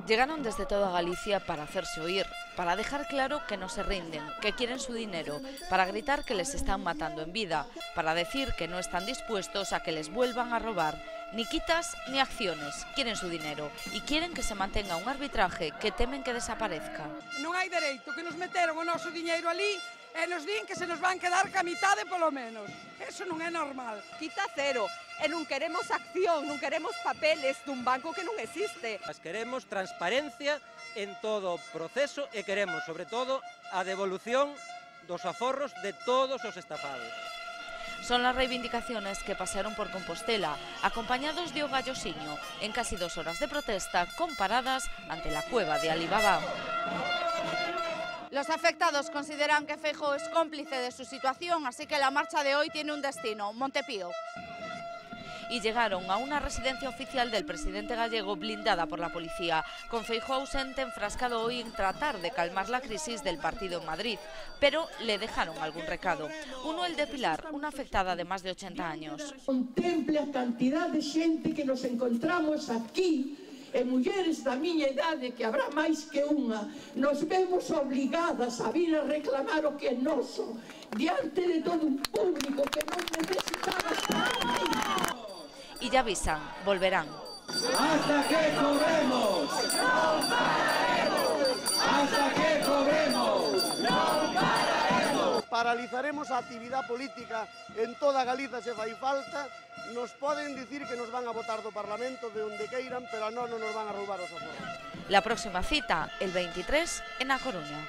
Llegaron desde toda Galicia para hacerse oír, para dejar claro que no se rinden, que quieren su dinero, para gritar que les están matando en vida, para decir que no están dispuestos a que les vuelvan a robar, ni quitas ni acciones, quieren su dinero y quieren que se mantenga un arbitraje que temen que desaparezca. Non hai dereito, que nos meteron o noso diñeiro ali e nos din que se nos van quedar ca mitade polo menos. Eso non é normal. Quita cero, e non queremos acción, non queremos papeles dun banco que non existe. Queremos transparencia en todo o proceso e queremos, sobre todo, a devolución dos aforros de todos os estafados. Son las reivindicaciones que pasaron por Compostela, acompañados de Ogallosiño, en casi 2 horas de protesta con paradas ante la cueva de Alibaba. Los afectados consideran que Feijóo es cómplice de su situación, así que la marcha de hoy tiene un destino, Montepío. Y llegaron a una residencia oficial del presidente gallego blindada por la policía, con Feijóo ausente, enfrascado hoy en tratar de calmar la crisis del partido en Madrid, pero le dejaron algún recado. Uno, el de Pilar, una afectada de más de 80 años. Contemple a cantidad de xente que nos encontramos aquí, e mulleres da miña idade, que habrá máis que unha, nos vemos obligadas a vir a reclamar o que é noso, diante de todo un público que non necesitaba estar aquí. Y ya avisan, volverán. ¡Hasta que cobremos! ¡No pararemos! ¡Hasta que cobremos! ¡No pararemos! Paralizaremos a actividade política en toda Galiza se fai falta. Nos poden dicir que nos van a botar do Parlamento de onde queiran, pero a nós non nos van a roubar os aforros. La próxima cita, el 23, en A Coruña.